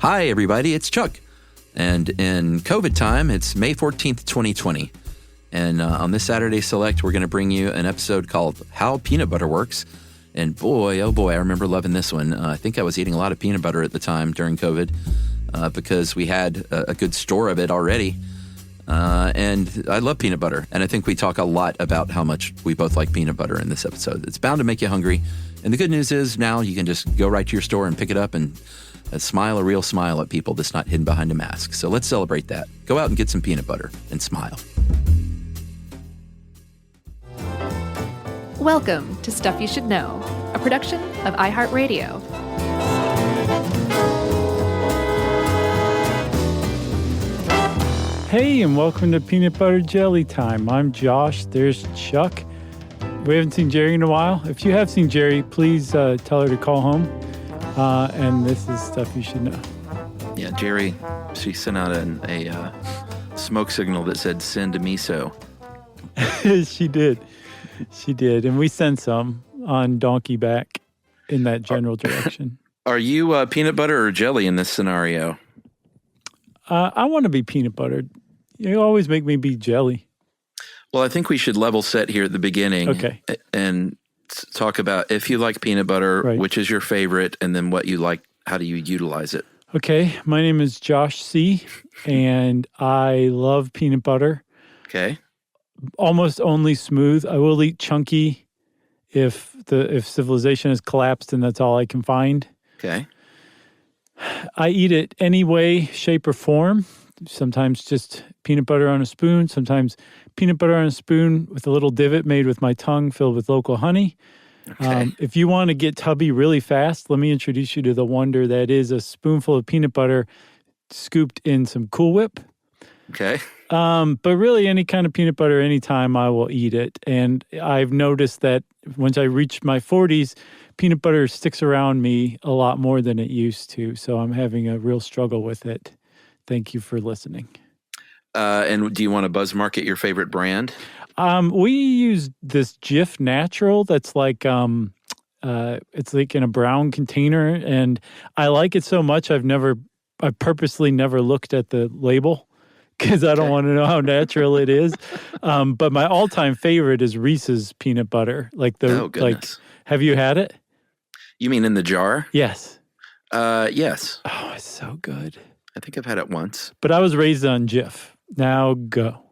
Hi, everybody. It's Chuck. And in COVID time, it's May 14th, 2020. And on this Saturday Select, we're going to bring you an episode called How Peanut Butter Works. And boy, oh boy, I remember loving this one. I think I was eating a lot of peanut butter at the time during COVID because we had a good store of it already. And I love peanut butter. And I think we talk a lot about how much we both like peanut butter in this episode. It's bound to make you hungry. And the good news is now you can just go right to your store and pick it up and smile a real smile at people that's not hidden behind a mask. So let's celebrate that. Go out and get some peanut butter and smile. Welcome to Stuff You Should Know, a production of iHeartRadio. Hey, and welcome to Peanut Butter Jelly Time. I'm Josh. There's Chuck. We haven't seen Jerry in a while. If you have seen Jerry, please tell her to call home. And this is Stuff You Should Know. Yeah, Jerry, she sent out a smoke signal that said, send a miso. She did. She did. And we sent some on donkey back in that general direction. Are you peanut butter or jelly in this scenario? I want to be peanut butter. You always make me be jelly. Well, I think we should level set here at the beginning. Okay. And talk about if you like peanut butter, right, which is your favorite, and then what you like, how do you utilize it? Okay. My name is Josh C., and I love peanut butter. Okay. Almost only smooth. I will eat chunky if civilization has collapsed and that's all I can find. Okay. I eat it any way, shape, or form. Sometimes just peanut butter on a spoon. Sometimes peanut butter on a spoon with a little divot made with my tongue filled with local honey. Okay. If you want to get tubby really fast, let me introduce you to the wonder that is a spoonful of peanut butter scooped in some Cool Whip. Okay. But really any kind of peanut butter, anytime I will eat it. And I've noticed that once I reach my 40s, peanut butter sticks around me a lot more than it used to. So I'm having a real struggle with it. Thank you for listening. And do you want to buzz market your favorite brand? We use this Jif Natural that's like, it's like in a brown container. And I like it so much, I purposely never looked at the label, because I don't want to know how natural it is. But my all-time favorite is Reese's peanut butter. Have you had it? You mean in the jar? Yes. Yes. Oh, it's so good. I think I've had it once. But I was raised on Jif. Now go.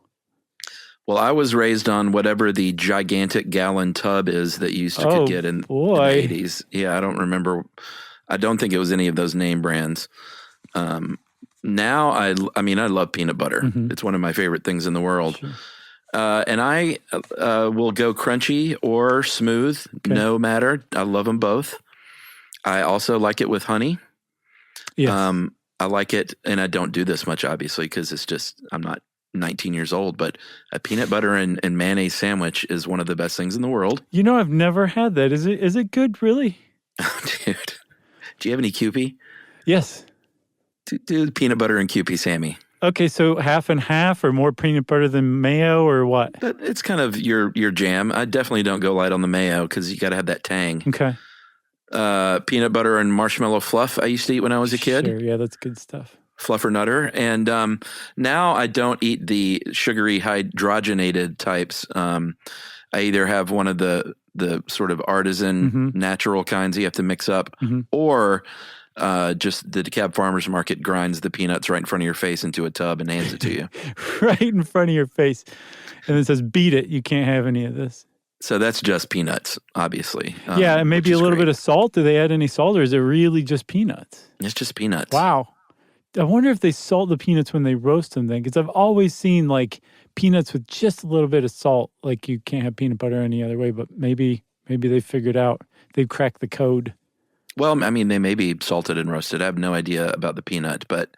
Well, I was raised on whatever the gigantic gallon tub is that you used to could get in the 80s. Yeah, I don't remember. I don't think it was any of those name brands. Now, I love peanut butter. Mm-hmm. It's one of my favorite things in the world. Sure. And I will go crunchy or smooth, no matter. I love them both. I also like it with honey. Yes. I like it, and I don't do this much, obviously, because it's just, I'm not 19 years old, but a peanut butter and mayonnaise sandwich is one of the best things in the world. You know, I've never had that. Is it good, really? Oh, dude. Do you have any Kewpie? Yes. Do peanut butter and Kewpie, Sammy. Okay, so half and half, or more peanut butter than mayo, or what? But it's kind of your jam. I definitely don't go light on the mayo because you got to have that tang. Okay. Peanut butter and marshmallow fluff I used to eat when I was a kid. Sure, yeah, that's good stuff. Fluffer Nutter. And now I don't eat the sugary hydrogenated types. I either have one of the sort of artisan natural kinds you have to mix up, or just the DeKalb Farmers Market grinds the peanuts right in front of your face into a tub and hands it to you. Right in front of your face. And it says, beat it. You can't have any of this. So that's just peanuts, obviously. Yeah, and maybe a little bit of salt. Do they add any salt, or is it really just peanuts? It's just peanuts. Wow. I wonder if they salt the peanuts when they roast them then, because I've always seen like peanuts with just a little bit of salt. Like you can't have peanut butter any other way, but maybe they figured out. They've cracked the code. Well, I mean, they may be salted and roasted. I have no idea about the peanut, but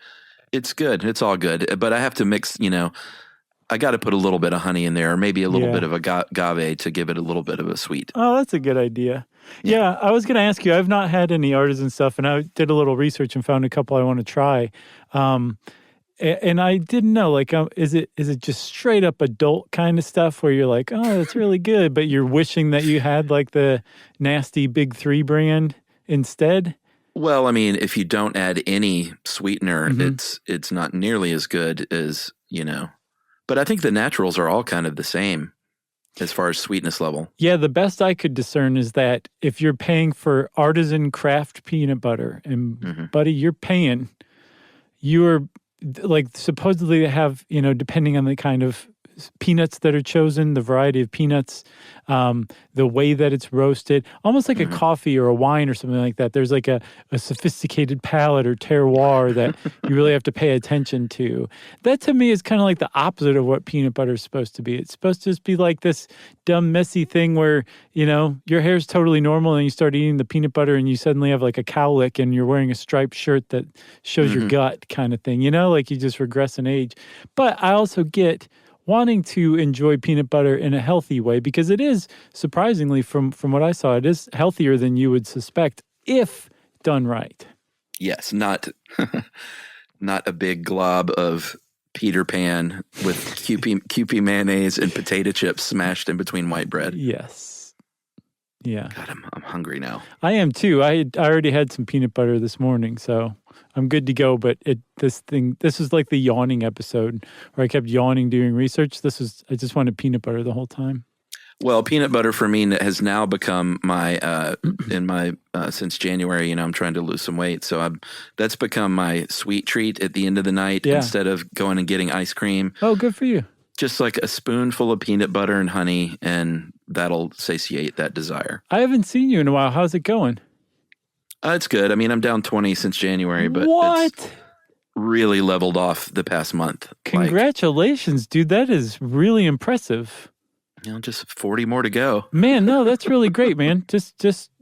it's good. It's all good. But I have to mix, I got to put a little bit of honey in there, or maybe a little bit of agave to give it a little bit of a sweet. Oh, that's a good idea. Yeah, I was going to ask you, I've not had any artisan stuff, and I did a little research and found a couple I want to try. And I didn't know, like, is it just straight up adult kind of stuff where you're like, oh, that's really good, but you're wishing that you had like the nasty Big 3 brand instead? Well, I mean, if you don't add any sweetener, Mhm. it's not nearly as good as, but I think the naturals are all kind of the same as far as sweetness level. Yeah, the best I could discern is that if you're paying for artisan craft peanut butter, and buddy, you're like supposedly they have, depending on the kind of peanuts that are chosen, the variety of peanuts, the way that it's roasted, almost like a coffee or a wine or something like that. There's like a sophisticated palate or terroir that you really have to pay attention to. That to me is kind of like the opposite of what peanut butter is supposed to be. It's supposed to just be like this dumb, messy thing where, your hair's totally normal and you start eating the peanut butter and you suddenly have like a cowlick and you're wearing a striped shirt that shows your gut kind of thing, like you just regress in age. But I also get wanting to enjoy peanut butter in a healthy way because it is, surprisingly, from what I saw, it is healthier than you would suspect if done right. Yes, not not a big glob of Peter Pan with Kewpie mayonnaise and potato chips smashed in between white bread. Yes. Yeah. God, I'm hungry now. I am too. I already had some peanut butter this morning, so I'm good to go. But this is like the yawning episode where I kept yawning doing research. I just wanted peanut butter the whole time. Well, peanut butter for me has now become my since January. I'm trying to lose some weight, so that's become my sweet treat at the end of the night instead of going and getting ice cream. Oh, good for you. Just like a spoonful of peanut butter and honey, and that'll satiate that desire. I haven't seen you in a while. How's it going? It's good. I mean, I'm down 20 since January, but it's really leveled off the past month. Congratulations, dude. That is really impressive. Just 40 more to go. Man, no, that's really great, man.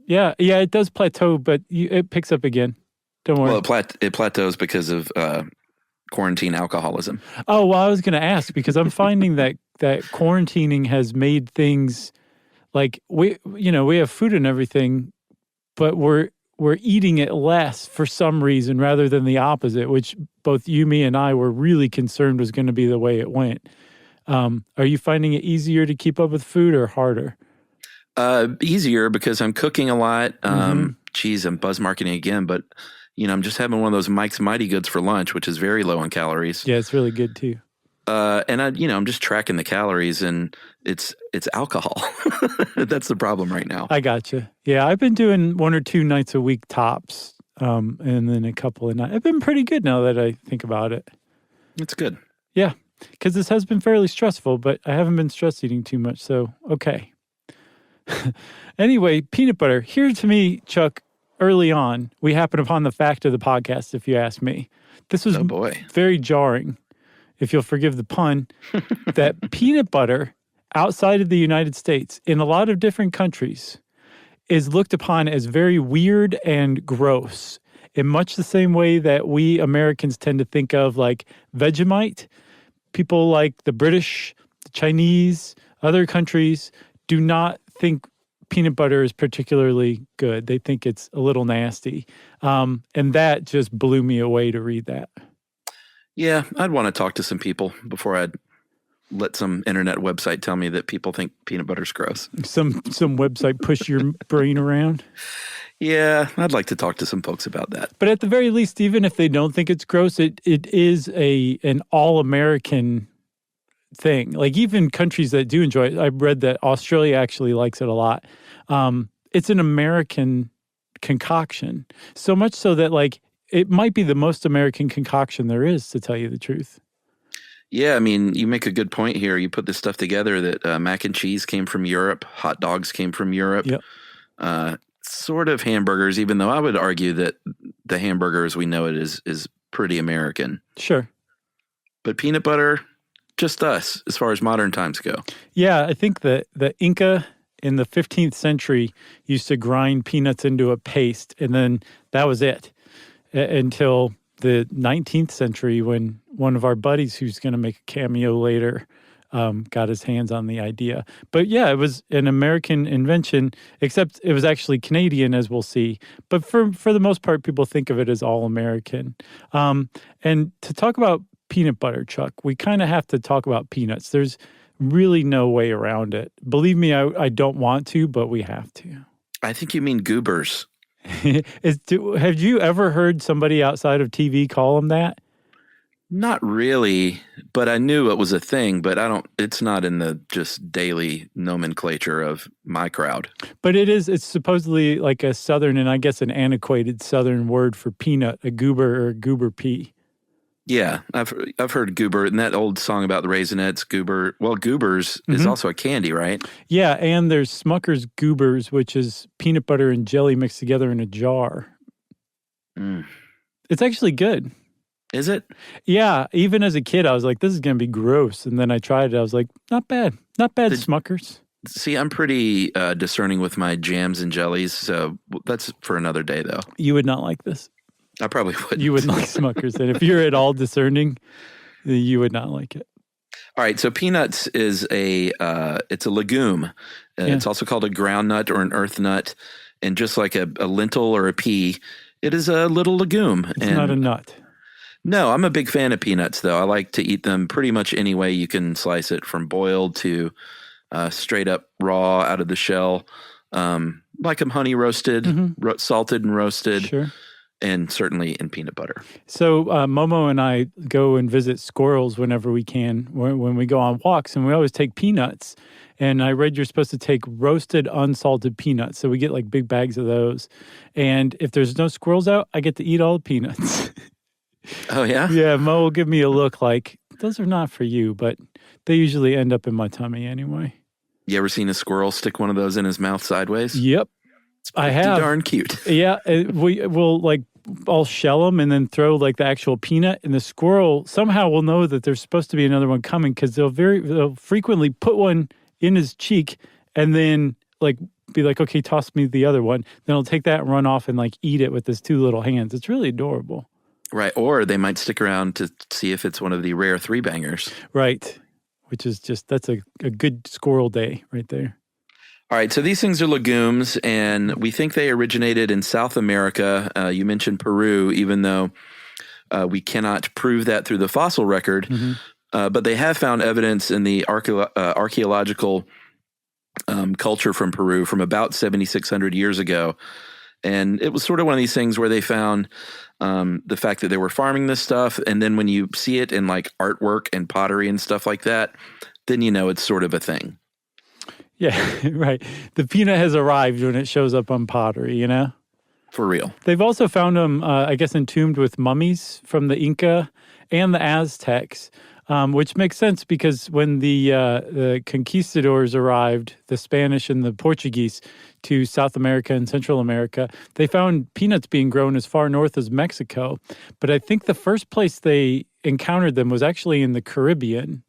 Yeah, it does plateau, but it picks up again. Don't worry. Well, it plateaus because of quarantine alcoholism. Oh, well, I was going to ask because I'm finding that quarantining has made things like we have food and everything, but we're eating it less for some reason rather than the opposite, which both you, me, and I were really concerned was going to be the way it went. Are you finding it easier to keep up with food or harder? Easier because I'm cooking a lot. Geez, I'm buzz marketing again, but I'm just having one of those Mike's Mighty Goods for lunch, which is very low in calories. Yeah, it's really good too. And I'm just tracking the calories, and it's alcohol. That's the problem right now. I gotcha. Yeah, I've been doing 1 or 2 nights a week tops, and then a couple of nights. I've been pretty good now that I think about it. It's good. Yeah, because this has been fairly stressful, but I haven't been stress eating too much, so okay. Anyway, peanut butter. Here to me, Chuck, early on, we happened upon the fact of the podcast, if you ask me. This was very jarring, if you'll forgive the pun, that peanut butter outside of the United States, in a lot of different countries, is looked upon as very weird and gross, in much the same way that we Americans tend to think of like Vegemite. People like the British, the Chinese, other countries do not think peanut butter is particularly good. They think it's a little nasty. And that just blew me away to read that. Yeah, I'd want to talk to some people before I'd let some internet website tell me that people think peanut butter's gross. Some website push your brain around. Yeah, I'd like to talk to some folks about that. But at the very least, even if they don't think it's gross, it is an all-American thing. Like even countries that do enjoy it, I've read that Australia actually likes it a lot. It's an American concoction, so much so that like it might be the most American concoction there is, to tell you the truth. Yeah, I mean, you make a good point here. You put this stuff together that mac and cheese came from Europe, hot dogs came from Europe, sort of hamburgers, even though I would argue that the hamburger as we know it is pretty American. Sure. But peanut butter, just us as far as modern times go. Yeah, I think the Inca in the 15th century used to grind peanuts into a paste, and then that was it until the 19th century when one of our buddies who's going to make a cameo later got his hands on the idea. But yeah, it was an American invention, except it was actually Canadian, as we'll see. But for the most part, people think of it as all American. And to talk about peanut butter, Chuck, we kind of have to talk about peanuts. There's really no way around it. Believe me, I don't want to, but we have to. I think you mean goobers. Have you ever heard somebody outside of TV call them that? Not really, but I knew it was a thing, but it's not in the just daily nomenclature of my crowd. But it's supposedly like a Southern, and I guess an antiquated Southern word for peanut, a goober or a goober pea. Yeah, I've heard goober, and that old song about the Raisinets, goober. Well, goobers is also a candy, right? Yeah, and there's Smucker's Goobers, which is peanut butter and jelly mixed together in a jar. It's actually good. Is it? Yeah, even as a kid, I was like, this is going to be gross. And then I tried it. I was like, not bad. Not bad, Smuckers. See, I'm pretty discerning with my jams and jellies, so that's for another day, though. You would not like this. I probably wouldn't. You wouldn't like Smuckers. And if you're at all discerning, you would not like it. All right, so peanuts is it's a legume. It's also called a ground nut or an earth nut. And just like a lentil or a pea, it is a little legume. It's not a nut. No, I'm a big fan of peanuts, though. I like to eat them pretty much any way you can slice it, from boiled to straight up raw out of the shell. Like them honey roasted, salted and roasted. Sure. And certainly in peanut butter. So Momo and I go and visit squirrels whenever we can, when we go on walks, and we always take peanuts. And I read you're supposed to take roasted, unsalted peanuts. So we get like big bags of those. And if there's no squirrels out, I get to eat all the peanuts. Oh, yeah? Yeah, Mo will give me a look like, those are not for you, but they usually end up in my tummy anyway. You ever seen a squirrel stick one of those in his mouth sideways? Yep. I have. Darn cute. Yeah, we will I'll shell them and then throw like the actual peanut, and the squirrel somehow will know that there's supposed to be another one coming, because they'll frequently put one in his cheek and then be like, okay, toss me the other one. Then he'll take that and run off and eat it with his two little hands. It's really adorable. Right, or they might stick around to see if it's one of the rare three bangers. Right, which is that's a good squirrel day right there. All right, so these things are legumes, and we think they originated in South America. You mentioned Peru, even though we cannot prove that through the fossil record. But they have found evidence in the archaeological culture from Peru from about 7,600 years ago. And it was sort of one of these things where they found the fact that they were farming this stuff, and then when you see it in artwork and pottery and stuff like that, then you know it's sort of a thing. Yeah, right. The peanut has arrived when it shows up on pottery, you know? For real. They've also found them, I guess, entombed with mummies from the Inca and the Aztecs, which makes sense because when the conquistadors arrived, the Spanish and the Portuguese, to South America and Central America, they found peanuts being grown as far north as Mexico. But I think the first place they encountered them was actually in the Caribbean.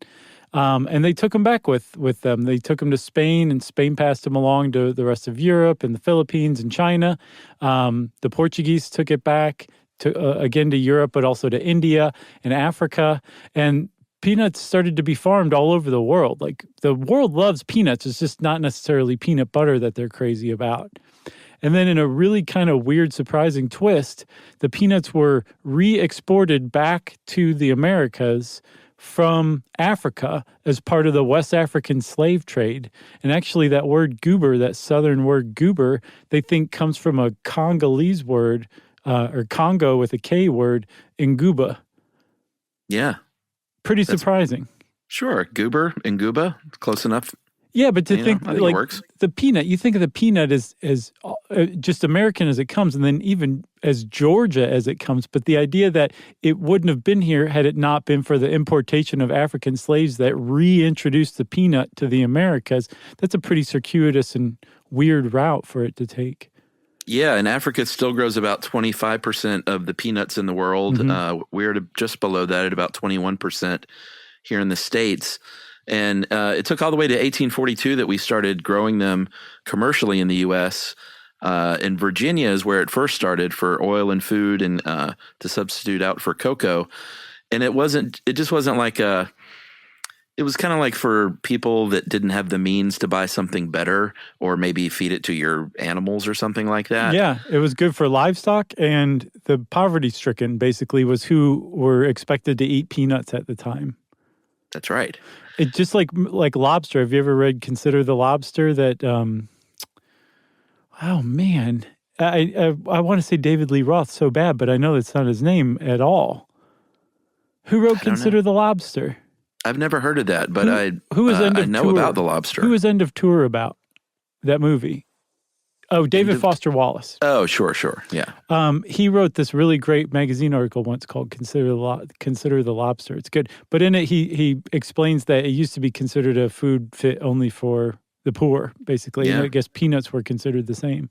And they took them back with them. They took them to Spain, and Spain passed them along to the rest of Europe and the Philippines and China. The Portuguese took it back again to Europe, but also to India and Africa. And peanuts started to be farmed all over the world. The world loves peanuts. It's just not necessarily peanut butter that they're crazy about. And then in a really kind of weird, surprising twist, the peanuts were re-exported back to the Americas from Africa as part of the West African slave trade. And actually that word goober, that southern word goober, they think comes from a Congolese word, or Congo with a K word, Nguba. Yeah. Pretty surprising. Sure. Goober, Nguba, close enough. Yeah, but to think it works. The peanut, you think of the peanut as just American as it comes, and then even as Georgia as it comes. But the idea that it wouldn't have been here had it not been for the importation of African slaves that reintroduced the peanut to the Americas, that's a pretty circuitous and weird route for it to take. Yeah, and Africa still grows about 25% of the peanuts in the world. We're just below that at about 21% here in the States. And it took all the way to 1842 that we started growing them commercially in the U.S. And Virginia is where it first started for oil and food, and to substitute out for cocoa. And it just wasn't it was kind of like for people that didn't have the means to buy something better, or maybe feed it to your animals or something like that. Yeah, it was good for livestock, and the poverty-stricken basically was who were expected to eat peanuts at the time. That's right. It just like lobster. Have you ever read Consider the Lobster? That, oh man, I want to say David Lee Roth so bad, but I know that's not his name at all. Who wrote Consider the Lobster? I've never heard of that, but I know Tour? about The Lobster. Who was End of Tour about? That movie. Oh, David Foster Wallace. Oh, sure. Yeah. He wrote this really great magazine article once called Consider the Lobster. It's good. But in it, he explains that it used to be considered a food fit only for the poor, basically. Yeah. And I guess peanuts were considered the same.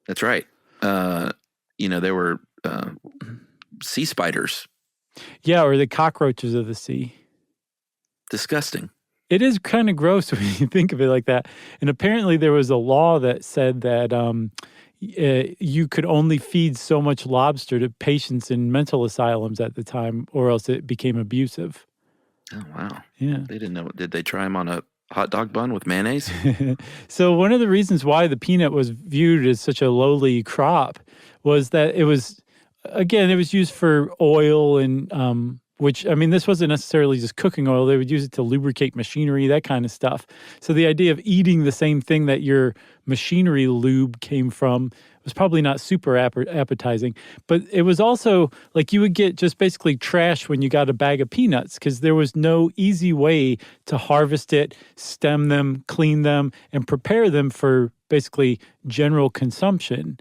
That's right. There were sea spiders. Yeah, or the cockroaches of the sea. Disgusting. It is kind of gross when you think of it like that. And apparently there was a law that said that you could only feed so much lobster to patients in mental asylums at the time, or else it became abusive. Oh, wow. Yeah. They didn't know. Did they try them on a hot dog bun with mayonnaise? So one of the reasons why the peanut was viewed as such a lowly crop was that it was used for oil and which, I mean, this wasn't necessarily just cooking oil. They would use it to lubricate machinery, that kind of stuff. So the idea of eating the same thing that your machinery lube came from was probably not super appetizing. But it was also like you would get just basically trash when you got a bag of peanuts because there was no easy way to harvest it, stem them, clean them, and prepare them for basically general consumption.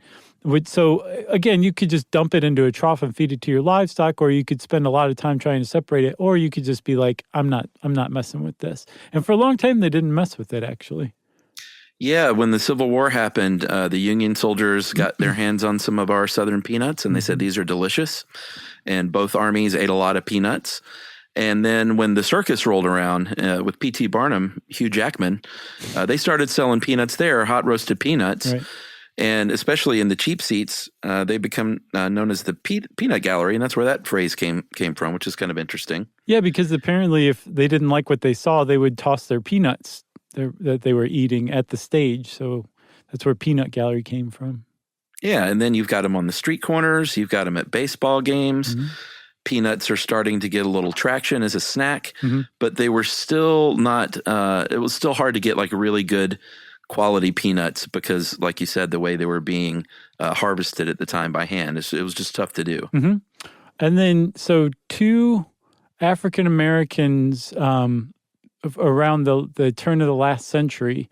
So again, you could just dump it into a trough and feed it to your livestock, or you could spend a lot of time trying to separate it, or you could just be like, I'm not messing with this. And for a long time, they didn't mess with it, actually. Yeah, when the Civil War happened, the Union soldiers got their hands on some of our southern peanuts, and they said these are delicious. And both armies ate a lot of peanuts. And then when the circus rolled around with P.T. Barnum, Hugh Jackman, they started selling peanuts there, hot roasted peanuts. Right. And especially in the cheap seats, they become known as the peanut gallery, and that's where that phrase came from, which is kind of interesting. Yeah, because apparently if they didn't like what they saw, they would toss their peanuts that they were eating at the stage. So that's where peanut gallery came from. Yeah, and then you've got them on the street corners. You've got them at baseball games. Mm-hmm. Peanuts are starting to get a little traction as a snack, but they were still not it was still hard to get like a really good quality peanuts because, like you said, the way they were being harvested at the time by hand, it was just tough to do. Mm-hmm. And then, so 2 African Americans around the turn of the last century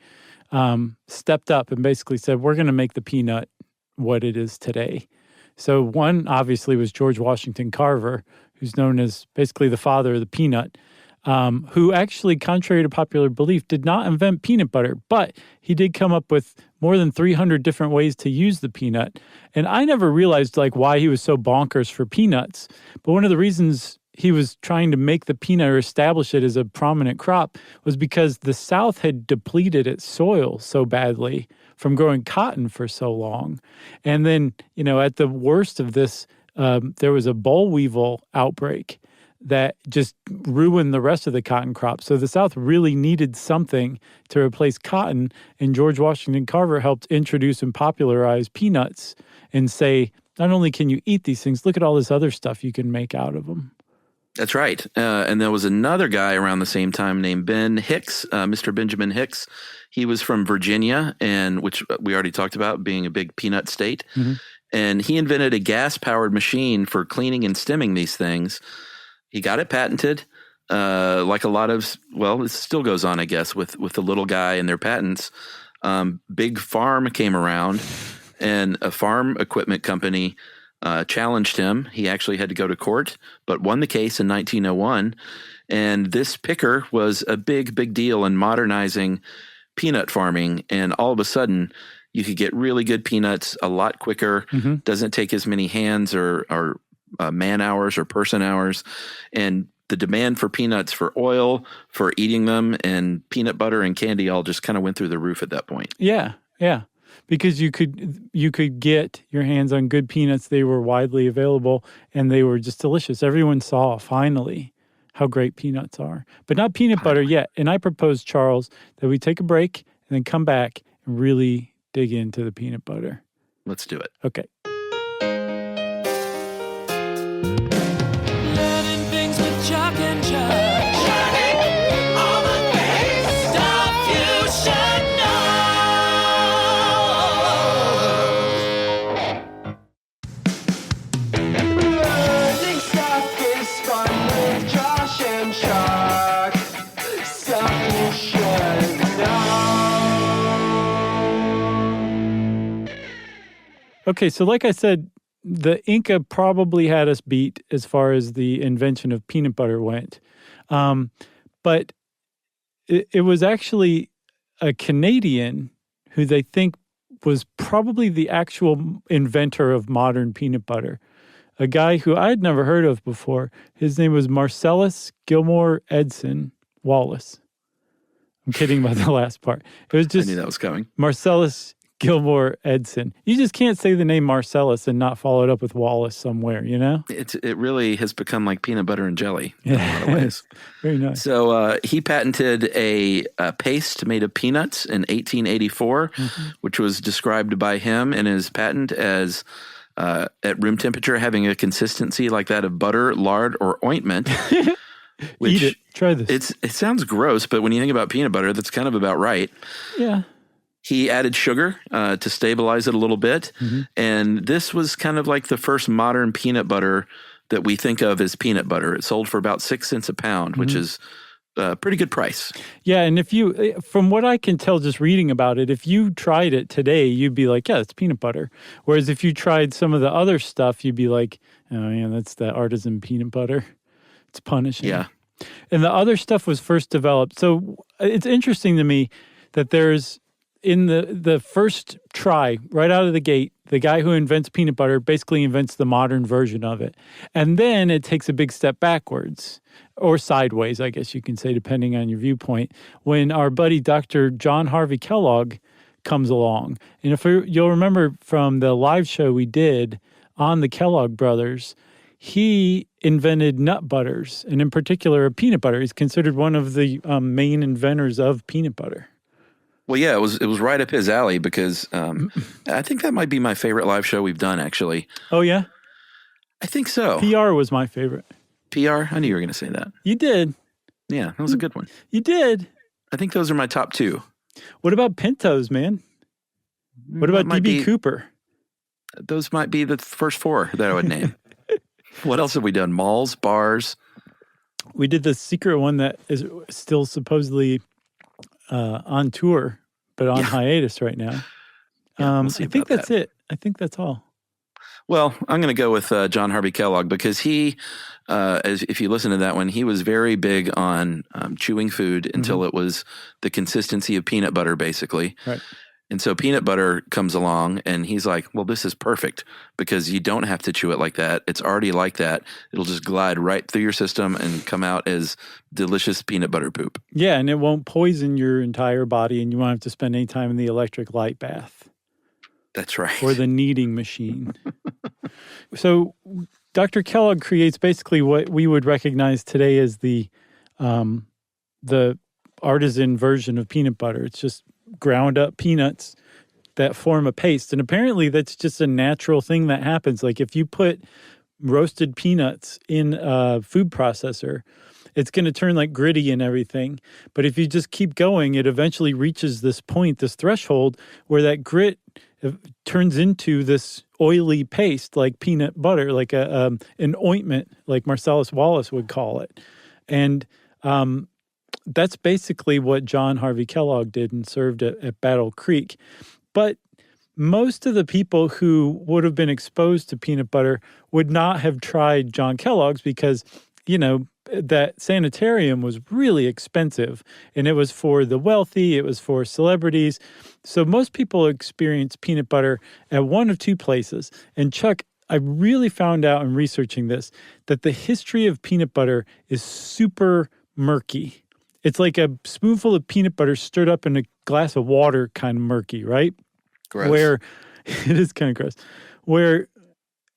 stepped up and basically said, we're going to make the peanut what it is today. So one obviously was George Washington Carver, who's known as basically the father of the peanut. Who actually, contrary to popular belief, did not invent peanut butter, but he did come up with more than 300 different ways to use the peanut. And I never realized why he was so bonkers for peanuts. But one of the reasons he was trying to make the peanut or establish it as a prominent crop was because the South had depleted its soil so badly from growing cotton for so long. And then, at the worst of this, there was a boll weevil outbreak that just ruined the rest of the cotton crop. So the South really needed something to replace cotton, and George Washington Carver helped introduce and popularize peanuts and say, not only can you eat these things, look at all this other stuff you can make out of them. That's right. And there was another guy around the same time named Ben Hicks, Mr. Benjamin Hicks. He was from Virginia, and which we already talked about being a big peanut state. Mm-hmm. And he invented a gas-powered machine for cleaning and stemming these things. He got it patented, like a lot of, it still goes on, I guess, with the little guy and their patents. Big Farm came around, and a farm equipment company challenged him. He actually had to go to court, but won the case in 1901. And this picker was a big, big deal in modernizing peanut farming. And all of a sudden, you could get really good peanuts a lot quicker. Mm-hmm. Doesn't take as many hands or man hours or person hours, and the demand for peanuts for oil, for eating them, and peanut butter and candy all just kind of went through the roof at that point. Yeah, because you could get your hands on good peanuts. They were widely available, and they were just delicious. Everyone saw finally how great peanuts are, but not peanut butter yet. And I propose, Charles, that we take a break and then come back and really dig into the peanut butter. Let's do it. Okay. Learning things with Chuck and Chuck. Learning all the things. Stuff you should know. Okay, so like I said, the Inca probably had us beat as far as the invention of peanut butter went. But it was actually a Canadian who they think was probably the actual inventor of modern peanut butter. A guy who I'd never heard of before. His name was Marcellus Gilmore Edson Wallace. I'm kidding about the last part. It was just I knew that was coming. Marcellus Gilmore Edson. You just can't say the name Marcellus and not follow it up with Wallace somewhere, you know? It really has become like peanut butter and jelly in a lot of ways. Very nice. So he patented a paste made of peanuts in 1884, which was described by him in his patent as at room temperature having a consistency like that of butter, lard, or ointment. Eat it. Try this. It sounds gross, but when you think about peanut butter, that's kind of about right. Yeah. He added sugar to stabilize it a little bit. And this was kind of like the first modern peanut butter that we think of as peanut butter. It sold for about 6 cents a pound, which is a pretty good price. Yeah, and if you, from what I can tell just reading about it, if you tried it today, you'd be like, yeah, it's peanut butter. Whereas if you tried some of the other stuff, you'd be like, oh, yeah, that's the artisan peanut butter. It's punishing. Yeah. And the other stuff was first developed. So it's interesting to me that there's, in the first try, right out of the gate, the guy who invents peanut butter basically invents the modern version of it. And then it takes a big step backwards, or sideways, I guess you can say, depending on your viewpoint, when our buddy Dr. John Harvey Kellogg comes along. And if you'll remember from the live show we did on the Kellogg brothers, he invented nut butters, and in particular, a peanut butter. He's considered one of the main inventors of peanut butter. Well, yeah, it was right up his alley because I think that might be my favorite live show we've done, actually. Oh, yeah? I think so. PR was my favorite. PR? I knew you were going to say that. You did. Yeah, that was a good one. You did. I think those are my top two. What about Pintos, man? What about D.B. Cooper? Those might be the first four that I would name. What else have we done? Malls, bars. We did the secret one that is still supposedly on tour, but on hiatus right now. We'll I think that's it. I think that's all. Well, I'm going to go with John Harvey Kellogg because he, if you listen to that one, he was very big on chewing food until it was the consistency of peanut butter, basically. Right. And so peanut butter comes along and he's like, well, this is perfect because you don't have to chew it like that. It's already like that. It'll just glide right through your system and come out as delicious peanut butter poop. Yeah, and it won't poison your entire body and you won't have to spend any time in the electric light bath. That's right. Or the kneading machine. So Dr. Kellogg creates basically what we would recognize today as the artisan version of peanut butter. It's just ground up peanuts that form a paste. And apparently that's just a natural thing that happens. Like if you put roasted peanuts in a food processor, it's going to turn like gritty and everything. But if you just keep going, it eventually reaches this point, this threshold, where that grit turns into this oily paste like peanut butter, like an ointment, like Marcellus Wallace would call it. And that's basically what John Harvey Kellogg did and served at Battle Creek. But most of the people who would have been exposed to peanut butter would not have tried John Kellogg's because, you know, that sanitarium was really expensive and it was for the wealthy, it was for celebrities. So most people experience peanut butter at one of two places. And Chuck, I really found out in researching this that the history of peanut butter is super murky. It's like a spoonful of peanut butter stirred up in a glass of water kind of murky, right? Gross. Where it is kind of gross. Where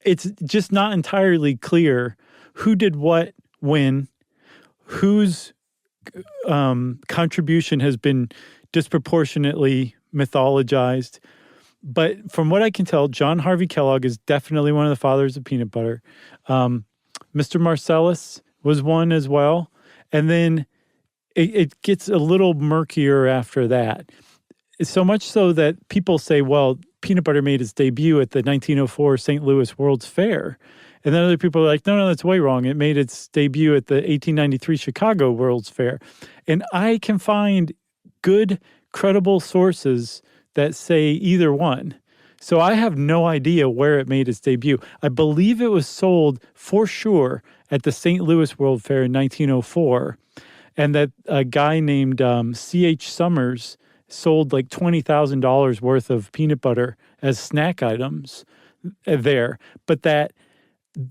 it's just not entirely clear who did what, when, whose contribution has been disproportionately mythologized. But from what I can tell, John Harvey Kellogg is definitely one of the fathers of peanut butter. Mr. Marcellus was one as well. And then it gets a little murkier after that. So much so that people say, well, peanut butter made its debut at the 1904 St. Louis World's Fair. And then other people are like, no, that's way wrong. It made its debut at the 1893 Chicago World's Fair. And I can find good, credible sources that say either one. So I have no idea where it made its debut. I believe it was sold for sure at the St. Louis World Fair in 1904, and that a guy named C.H. Summers sold like $20,000 worth of peanut butter as snack items there, but that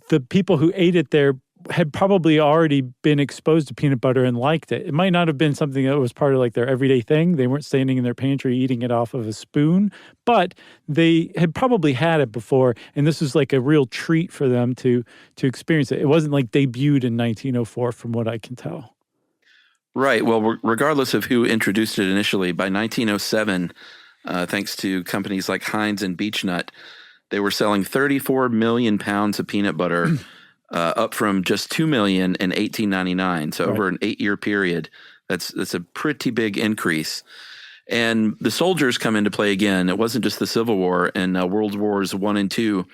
the people who ate it there had probably already been exposed to peanut butter and liked it. It might not have been something that was part of like their everyday thing. They weren't standing in their pantry eating it off of a spoon, but they had probably had it before, and this was like a real treat for them to experience it. It wasn't like debuted in 1904 from what I can tell. Right. Well, regardless of who introduced it initially, by 1907, thanks to companies like Heinz and Beechnut, they were selling 34 million pounds of peanut butter, up from just 2 million in 1899. So over an 8-year period, that's a pretty big increase. And the soldiers come into play again. It wasn't just the Civil War and World Wars I and II.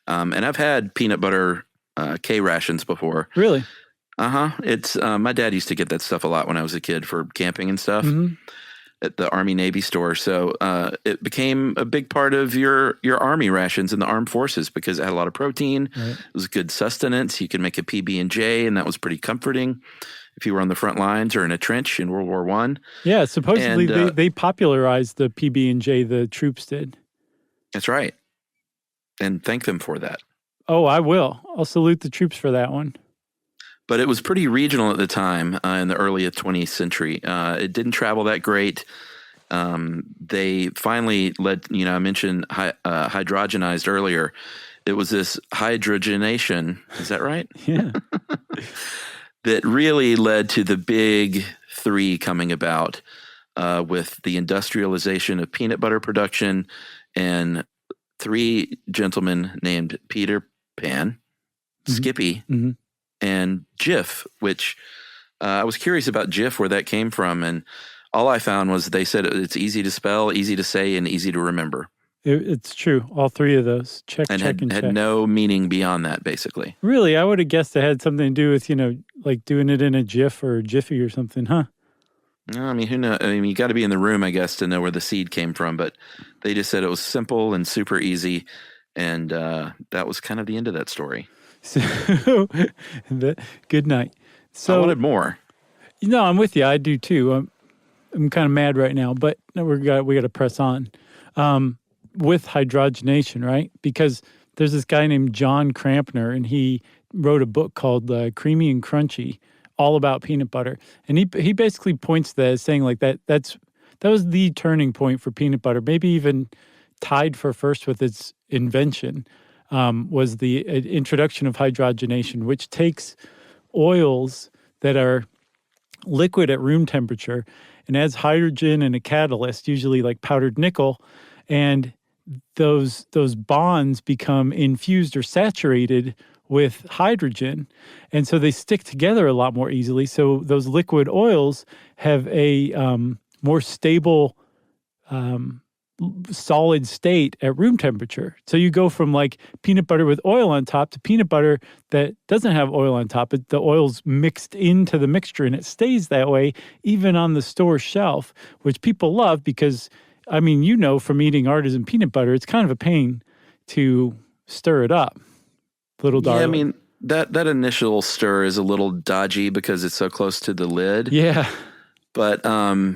And I've had peanut butter K rations before. Really? It's my dad used to get that stuff a lot when I was a kid for camping and stuff at the Army Navy store. So it became a big part of your Army rations in the armed forces because it had a lot of protein. Right. It was good sustenance. You could make a PB&J, and that was pretty comforting if you were on the front lines or in a trench in World War I. Yeah, supposedly they popularized the PB&J, the troops did. That's right. And thank them for that. Oh, I will. I'll salute the troops for that one. But it was pretty regional at the time in the early 20th century. It didn't travel that great. They finally led, I mentioned hydrogenized earlier. It was this hydrogenation, is that right? Yeah. That really led to the big three coming about with the industrialization of peanut butter production and 3 gentlemen named Peter Pan, Skippy, and Jif, which I was curious about Jif, where that came from. And all I found was they said it's easy to spell, easy to say, and easy to remember. It's true. All 3 of those. Check, and check, and check. Had no meaning beyond that, basically. Really? I would have guessed it had something to do with, like doing it in a GIF or a Jiffy or something, huh? No, I mean, who knows? I mean, you got to be in the room, I guess, to know where the seed came from. But they just said it was simple and super easy. And that was kind of the end of that story. So, good night. So I wanted more. No, I'm with you. I do too. I'm kind of mad right now, but we got to press on with hydrogenation, right? Because there's this guy named John Crampner, and he wrote a book called Creamy and Crunchy, all about peanut butter. And he basically points to that as saying like that was the turning point for peanut butter, maybe even tied for first with its invention. Was the introduction of hydrogenation, which takes oils that are liquid at room temperature and adds hydrogen and a catalyst, usually like powdered nickel, and those bonds become infused or saturated with hydrogen, and so they stick together a lot more easily. So those liquid oils have a more stable solid state at room temperature. So you go from like peanut butter with oil on top to peanut butter that doesn't have oil on top, but the oil's mixed into the mixture, and it stays that way even on the store shelf, which people love because, I mean, from eating artisan peanut butter, it's kind of a pain to stir it up. Little darling. Yeah, I mean, that initial stir is a little dodgy because it's so close to the lid. Yeah. But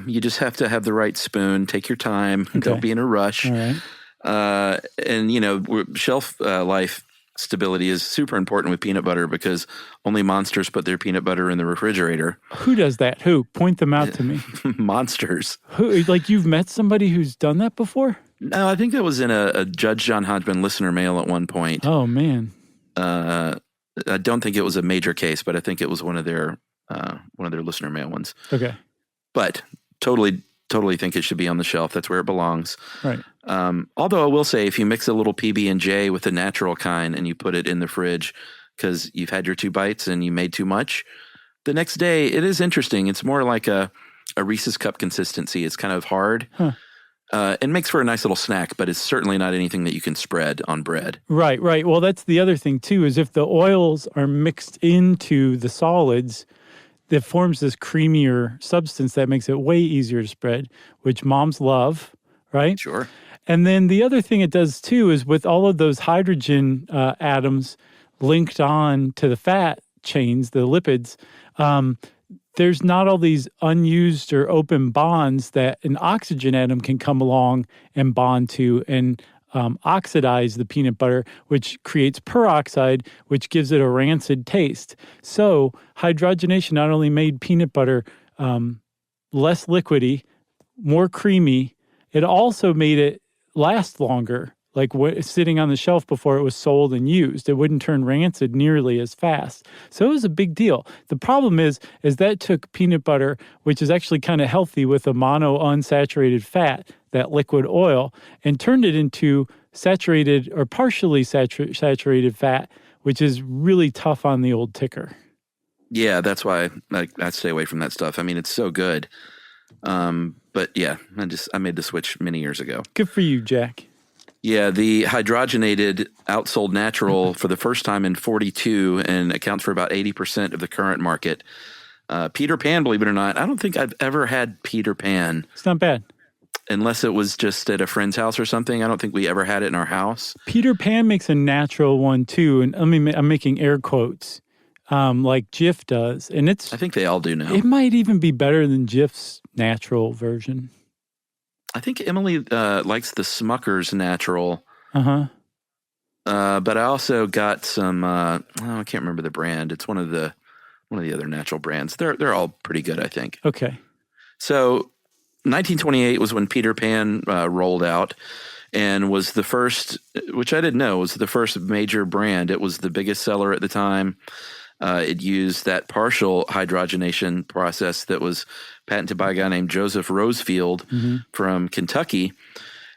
you just have to have the right spoon. Take your time. Okay. Don't be in a rush. All right. And, shelf life stability is super important with peanut butter because only monsters put their peanut butter in the refrigerator. Who does that? Who? Point them out to me. Monsters. Who? Like you've met somebody who's done that before? No, I think that was in a Judge John Hodgman listener mail at one point. Oh, man. I don't think it was a major case, but I think it was one of their listener mail ones. Okay. But totally think it should be on the shelf. That's where it belongs. Right. Although I will say, if you mix a little PB&J with the natural kind and you put it in the fridge because you've had your 2 bites and you made too much, the next day it is interesting. It's more like a Reese's cup consistency. It's kind of hard. Huh. It makes for a nice little snack, but it's certainly not anything that you can spread on bread. Right. Well, that's the other thing too, is if the oils are mixed into the solids, that forms this creamier substance that makes it way easier to spread, which moms love, right? Sure. And then the other thing it does too is with all of those hydrogen atoms linked on to the fat chains, the lipids, there's not all these unused or open bonds that an oxygen atom can come along and bond to and oxidize the peanut butter, which creates peroxide, which gives it a rancid taste. So hydrogenation not only made peanut butter less liquidy, more creamy, it also made it last longer, like sitting on the shelf before it was sold and used. It wouldn't turn rancid nearly as fast. So it was a big deal. The problem is that took peanut butter, which is actually kind of healthy with a mono unsaturated fat, that liquid oil, and turned it into saturated or partially saturated fat, which is really tough on the old ticker. Yeah, that's why I stay away from that stuff. I mean, it's so good. But yeah, I made the switch many years ago. Good for you, Jack. Yeah, the hydrogenated outsold natural for the first time in 42 and accounts for about 80% of the current market. Peter Pan, believe it or not, I don't think I've ever had Peter Pan. It's not bad. Unless it was just at a friend's house or something. I don't think we ever had it in our house. Peter Pan makes a natural one too, and I'm making air quotes, like Jif does, and I think they all do now. It might even be better than Jif's natural version. I think Emily likes the Smucker's natural. Uh-huh. But I also got some. I can't remember the brand. It's one of the other natural brands. They're all pretty good, I think. Okay. So 1928 was when Peter Pan rolled out, and was the first, which I didn't know, was the first major brand. It was the biggest seller at the time. It used that partial hydrogenation process that was patented by a guy named Joseph Rosefield from Kentucky.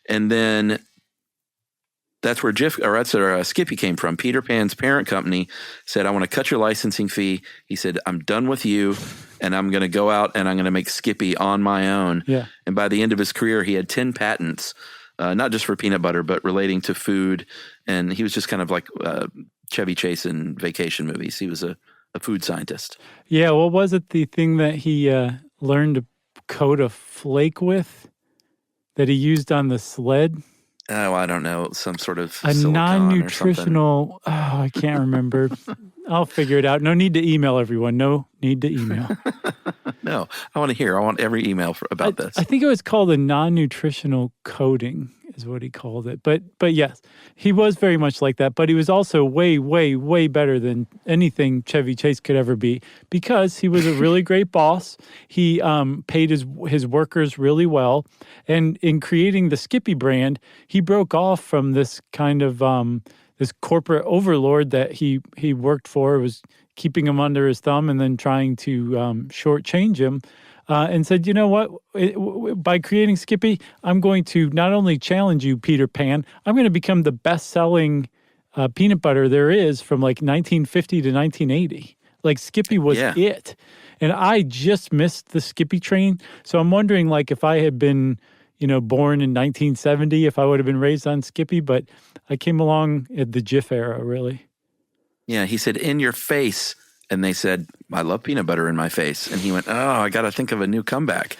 And then that's where Skippy came from. Peter Pan's parent company said, I want to cut your licensing fee. He said, I'm done with you, and I'm going to go out and I'm going to make Skippy on my own. Yeah. And by the end of his career, he had 10 patents, not just for peanut butter, but relating to food. And he was just kind of like Chevy Chase in vacation movies. He was a food scientist. Yeah, what was it, the thing that he learned to coat a flake with that he used on the sled? Oh, I don't know. Some sort of a non-nutritional, I can't remember. I'll figure it out. No need to email everyone. No need to email. No, I want to hear. I want every email about this. I think it was called a non-nutritional coating is what he called it. But yes, he was very much like that. But he was also way, way, way better than anything Chevy Chase could ever be because he was a really great boss. He paid his workers really well. And in creating the Skippy brand, he broke off from this kind of this corporate overlord that he worked for, was keeping him under his thumb and then trying to shortchange him. And said, you know what, by creating Skippy, I'm going to not only challenge you, Peter Pan, I'm going to become the best-selling peanut butter there is from like 1950 to 1980. Like Skippy was it. And I just missed the Skippy train. So I'm wondering, like, if I had been, born in 1970, if I would have been raised on Skippy. But I came along at the Jif era, really. Yeah, he said, in your face. And they said, I love peanut butter in my face. And he went, I got to think of a new comeback.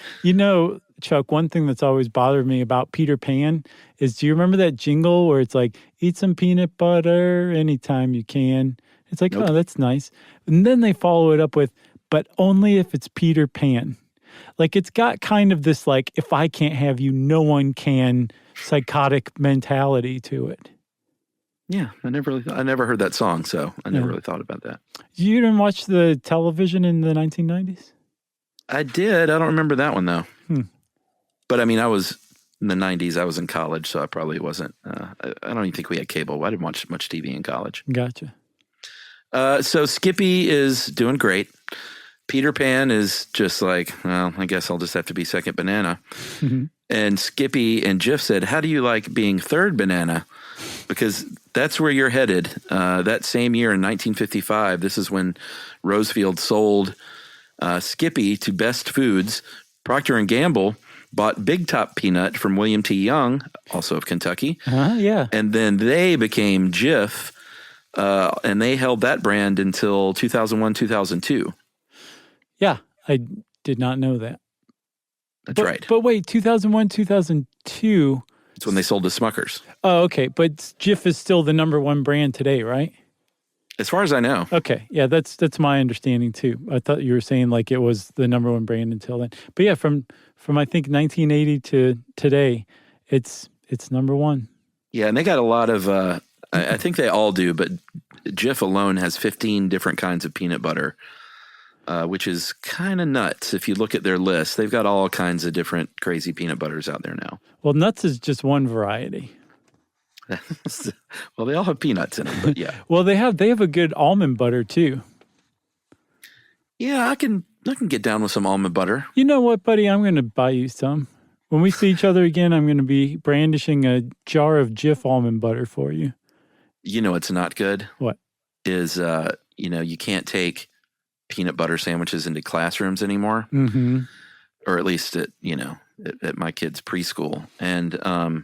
Chuck, one thing that's always bothered me about Peter Pan is, do you remember that jingle where it's like, eat some peanut butter anytime you can? It's like, nope. Oh, that's nice. And then they follow it up with, but only if it's Peter Pan. Like, it's got kind of this, like, if I can't have you, no one can psychotic mentality to it. Yeah, I never heard that song, so I never really thought about that. You didn't watch the television in the 1990s? I did. I don't remember that one, though. But, I mean, I was in the 90s. I was in college, so I probably wasn't. I don't even think we had cable. I didn't watch much TV in college. Gotcha. So Skippy is doing great. Peter Pan is just like, well, I guess I'll just have to be second banana. Mm-hmm. And Skippy and Jif said, how do you like being third banana? Because that's where you're headed. That same year in 1955, this is when Rosefield sold Skippy to Best Foods. Procter & Gamble bought Big Top Peanut from William T. Young, also of Kentucky. Yeah. And then they became Jif, and they held that brand until 2001, 2002. Yeah, I did not know that. That's right. But wait, 2001, 2002... It's when they sold the Smuckers. Oh, okay. But Jif is still the number one brand today, right? As far as I know. Okay. Yeah, that's my understanding too. I thought you were saying like it was the number one brand until then. But yeah, from I think 1980 to today, it's number one. Yeah, and they got a lot of I think they all do, but Jif alone has 15 different kinds of peanut butter. Which is kind of nuts if you look at their list. They've got all kinds of different crazy peanut butters out there now. Well, nuts is just one variety. Well, they all have peanuts in them, but yeah. Well, they have a good almond butter too. Yeah, I can get down with some almond butter. You know what, buddy? I'm going to buy you some. When we see each other again, I'm going to be brandishing a jar of Jif almond butter for you. You know it's not good? What? Is, you can't take peanut butter sandwiches into classrooms anymore, or at least at my kid's preschool. And of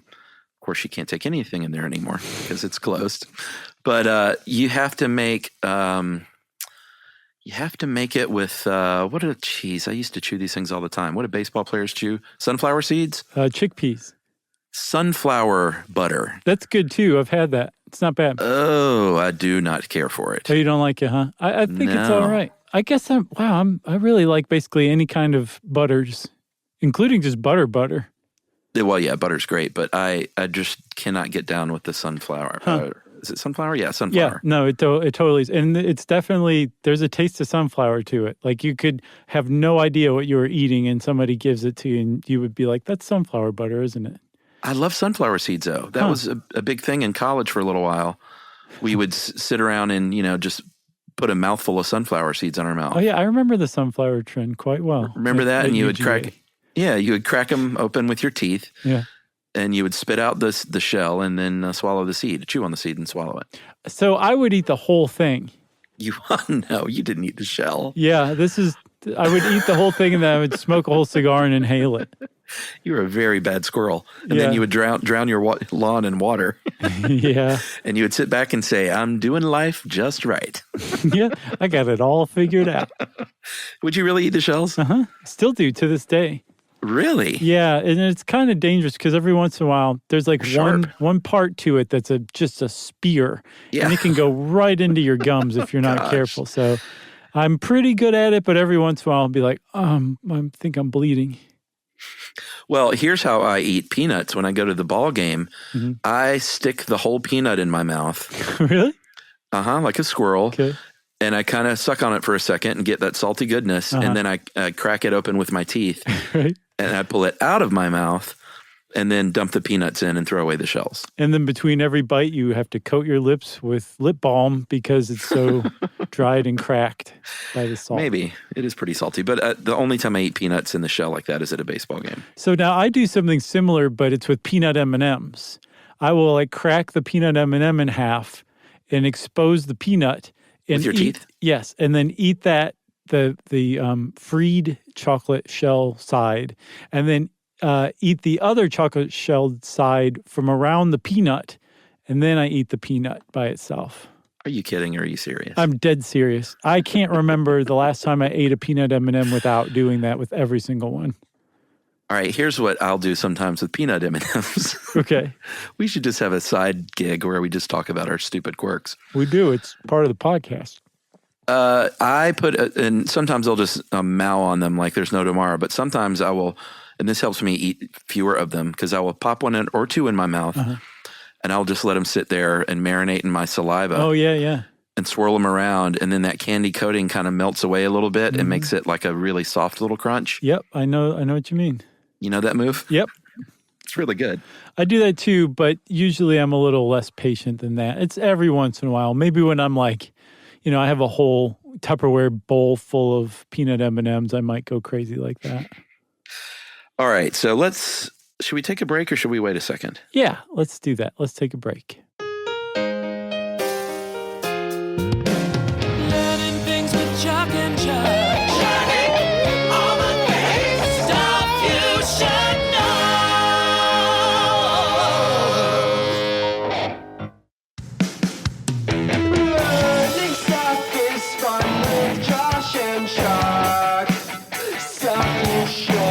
course, you can't take anything in there anymore because it's closed. But you have to make it with what a cheese. I used to chew these things all the time. What do baseball players chew? Sunflower seeds? Chickpeas. Sunflower butter. That's good too. I've had that. It's not bad. Oh, I do not care for it. Oh, you don't like it, huh? I think it's all right. I guess I really like basically any kind of butters, including just butter. Well, yeah, butter's great, but I just cannot get down with the sunflower. Huh. Is it sunflower? Yeah, sunflower. Yeah, no, it totally is. And it's definitely, there's a taste of sunflower to it. Like you could have no idea what you were eating and somebody gives it to you and you would be like, that's sunflower butter, isn't it? I love sunflower seeds, though. That was a big thing in college for a little while. We would sit around and, just put a mouthful of sunflower seeds on our mouth. Oh, yeah, I remember the sunflower trend quite well. Remember that? And you would UGA. you would crack them open with your teeth. Yeah. And you would spit out the shell and then swallow the seed, chew on the seed and swallow it. So I would eat the whole thing. No, you didn't eat the shell. Yeah, I would eat the whole thing and then I would smoke a whole cigar and inhale it. You were a very bad squirrel. And then you would drown your lawn in water. Yeah. And you would sit back and say, I'm doing life just right. Yeah, I got it all figured out. Would you really eat the shells? Uh-huh. Still do to this day. Really? Yeah, and it's kind of dangerous because every once in a while there's like one part to it that's just a spear. Yeah. And it can go right into your gums if you're not careful. So I'm pretty good at it, but every once in a while I'll be like, I think I'm bleeding. Well, here's how I eat peanuts when I go to the ball game. Mm-hmm. I stick the whole peanut in my mouth. Really? Like a squirrel. Okay. And I kind of suck on it for a second and get that salty goodness. And then I crack it open with my teeth. Right. And I pull it out of my mouth and then dump the peanuts in and throw away the shells. And then between every bite, you have to coat your lips with lip balm because it's so dried and cracked by the salt. Maybe. It is pretty salty. But the only time I eat peanuts in the shell like that is at a baseball game. So now I do something similar, but it's with peanut M&Ms. I will crack the peanut M&M in half and expose the peanut. With your teeth? Yes. And then eat that, the freed chocolate shell side. And then eat the other chocolate shelled side from around the peanut, and then I eat the peanut by itself. Are you kidding or are you serious? I'm dead serious. I can't remember the last time I ate a peanut M&M without doing that with every single one. All right, here's what I'll do sometimes with peanut M&Ms. Okay. We should just have a side gig where we just talk about our stupid quirks. We do. It's part of the podcast. I put, and sometimes I'll just mow on them like there's no tomorrow, but sometimes I will. And this helps me eat fewer of them because I will pop one or two in my mouth and I'll just let them sit there and marinate in my saliva. Oh, yeah. And swirl them around. And then that candy coating kind of melts away a little bit and makes it like a really soft little crunch. Yep. I know what you mean. You know that move? Yep. It's really good. I do that too, but usually I'm a little less patient than that. It's every once in a while. Maybe when I'm like, I have a whole Tupperware bowl full of peanut M&Ms, I might go crazy like that. All right, so should we take a break or should we wait a second? Yeah, let's do that. Let's take a break. Learning things with Chuck and Chuck. All the things, stuff you should know. Learning stuff is fun with Josh and Chuck. Stuff you should know.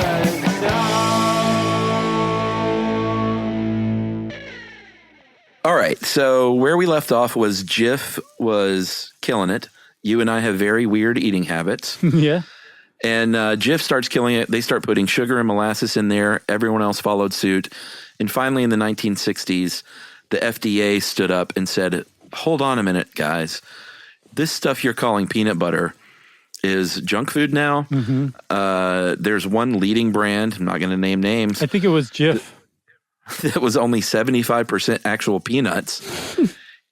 So where we left off was Jif was killing it. You and I have very weird eating habits. Yeah. And Jif starts killing it. They start putting sugar and molasses in there. Everyone else followed suit. And finally, in the 1960s, the FDA stood up and said, hold on a minute, guys. This stuff you're calling peanut butter is junk food now. Mm-hmm. There's one leading brand. I'm not going to name names. I think it was Jif. That was only 75% actual peanuts.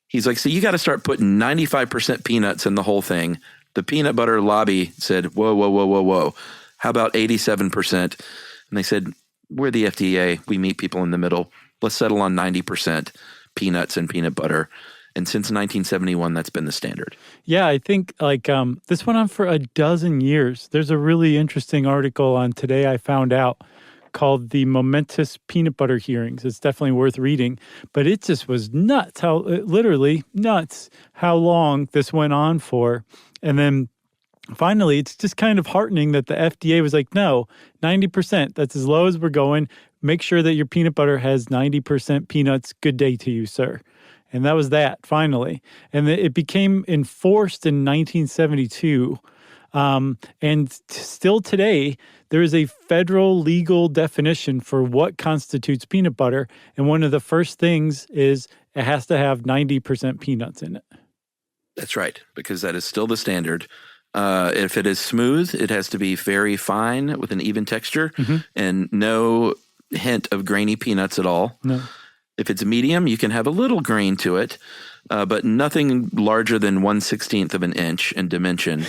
He's like, so you got to start putting 95% peanuts in the whole thing. The peanut butter lobby said, whoa. How about 87%? And they said, we're the FDA. We meet people in the middle. Let's settle on 90% peanuts and peanut butter. And since 1971, that's been the standard. Yeah, I think this went on for a dozen years. There's a really interesting article on Today I found out called The Momentous Peanut Butter Hearings. It's definitely worth reading. But it just was nuts, literally nuts, how long this went on for. And then finally, it's just kind of heartening that the FDA was like, no, 90%, that's as low as we're going. Make sure that your peanut butter has 90% peanuts. Good day to you, sir. And that was that, finally. And it became enforced in 1972. And still today, there is a federal legal definition for what constitutes peanut butter. And one of the first things is it has to have 90% peanuts in it. That's right, because that is still the standard. If it is smooth, it has to be very fine with an even texture and no hint of grainy peanuts at all. No. If it's medium, you can have a little grain to it, but nothing larger than 1/16 of an inch in dimension.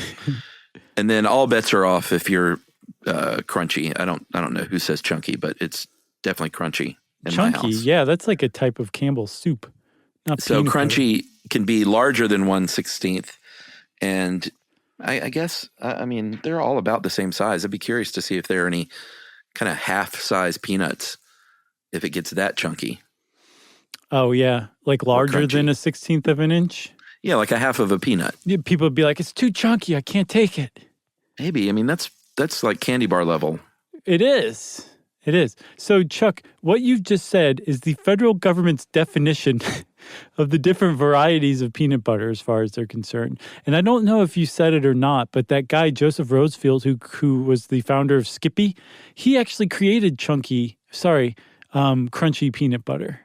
And then all bets are off if you're crunchy. I don't know who says chunky, but it's definitely crunchy in my Chunky, house. yeah, that's like a type of Campbell's soup. Not So peanut crunchy can be larger than 1/16, and I guess I mean they're all about the same size. I'd be curious to see if there are any kind of half-size peanuts if it gets that chunky. Oh yeah, like larger than 1/16 of an inch. Yeah, like a half of a peanut. Yeah, people would be like, "It's too chunky. I can't take it." Maybe. I mean that's like candy bar level. It is. It is. So, Chuck, what you've just said is the federal government's definition of the different varieties of peanut butter as far as they're concerned. And I don't know if you said it or not, but that guy, Joseph Rosefield, who was the founder of Skippy, he actually created crunchy peanut butter.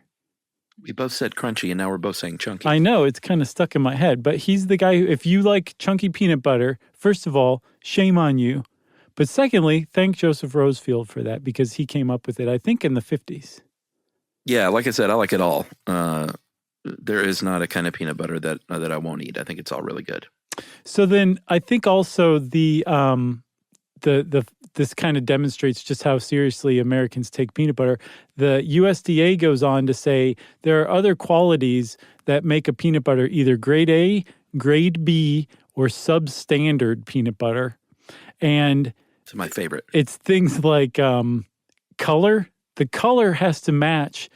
We both said crunchy, and now we're both saying chunky. I know, it's kind of stuck in my head, but he's the guy who, if you like chunky peanut butter, first of all, shame on you. But secondly, thank Joseph Rosefield for that because he came up with it, I think, in the 50s. Yeah, like I said, I like it all. There is not a kind of peanut butter that I won't eat. I think it's all really good. So then I think also this kind of demonstrates just how seriously Americans take peanut butter. The USDA goes on to say there are other qualities that make a peanut butter either grade A, grade B, or substandard peanut butter. And it's my favorite. It's things like color. The color has to match